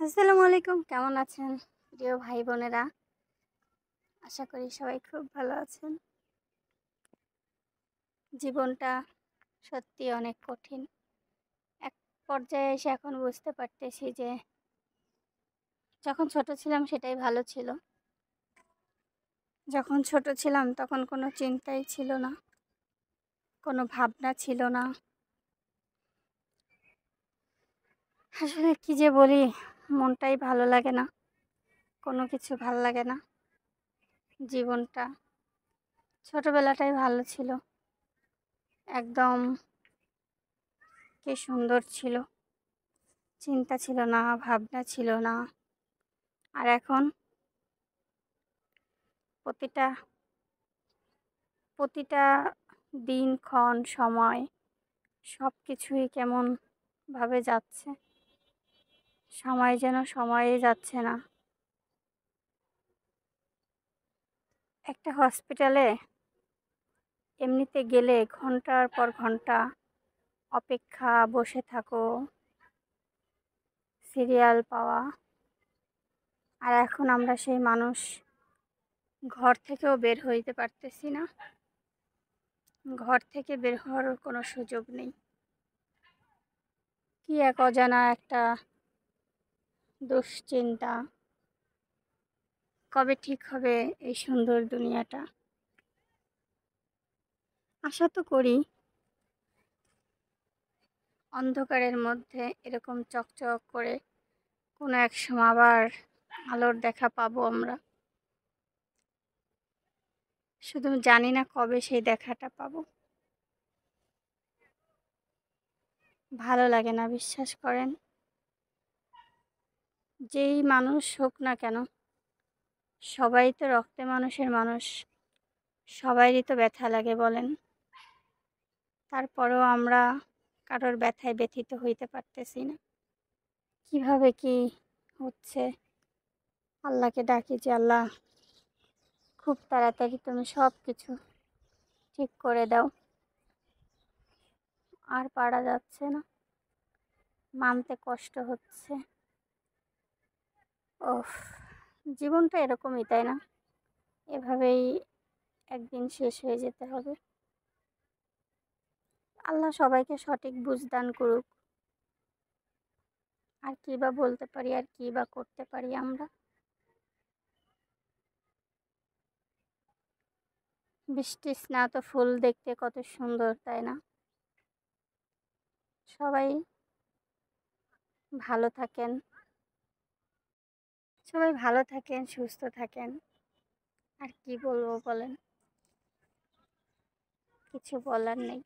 আসসালামু আলাইকুম, কেমন আছেন প্রিয় ভাই বোনেরা? আশা করি সবাই খুব ভালো আছেন। জীবনটা সত্যি অনেক কঠিন। এক পর্যায়ে এসে এখন বুঝতে পারতেছি যে যখন ছোট ছিলাম সেটাই ভালো ছিল। যখন ছোট ছিলাম তখন কোনো চিন্তাই ছিল না, কোনো ভাবনা ছিল না। আসলে কি যে বলি, মনটাই ভালো লাগে না, কোনো কিছু ভাল লাগে না। জীবনটা ছোটবেলাটাই ভালো ছিল, একদম কি সুন্দর ছিল। চিন্তা ছিল না, ভাবনা ছিল না। আর এখন প্রতিটা প্রতিটা দিনক্ষণ সময় সব কিছুই কেমনভাবে যাচ্ছে। সময় যেন সময়ে যাচ্ছে না। একটা হসপিটালে এমনিতে গেলে ঘন্টার পর ঘন্টা অপেক্ষা, বসে থাকো, সিরিয়াল পাওয়া। আর এখন আমরা সেই মানুষ, ঘর থেকেও বের হইতে পারতেছি না। ঘর থেকে বের হওয়ার কোনো সুযোগ নেই। কি এক অজানা একটা দুশ্চিন্তা, কবে ঠিক হবে এই সুন্দর দুনিয়াটা। আশা তো করি অন্ধকারের মধ্যে এরকম চকচক করে কোনো এক সময় আবার আলোর দেখা পাবো আমরা। শুধু জানি না কবে সেই দেখাটা পাবো। ভালো লাগে না, বিশ্বাস করেন। যেই মানুষ হোক না কেন, সবাই তো রক্তে মানুষের মানুষ, সবাইরই তো ব্যথা লাগে বলেন। তারপরেও আমরা কারোর ব্যথায় ব্যথিত হইতে পারতেছি না। কিভাবে কি হচ্ছে, আল্লাহকে ডাকি যে আল্লাহ খুব তাড়াতাড়ি তুমি সব কিছু ঠিক করে দাও। আর পারা যাচ্ছে না, মানতে কষ্ট হচ্ছে। ওফ, জীবনটা এরকমই, তাই না? এভাবেই একদিন শেষ হয়ে যেতে হবে। আল্লাহ সবাইকে সঠিক বুঝ দান করুক। আর কী বা বলতে পারি, আর কী বা করতে পারি আমরা? বৃষ্টি স্নাত ফুল দেখতে কত সুন্দর, তাই না? সবাই ভালো থাকেন, সবাই ভালো থাকেন, সুস্থ থাকেন। আর কি বলবো বলেন, কিছু বলার নেই।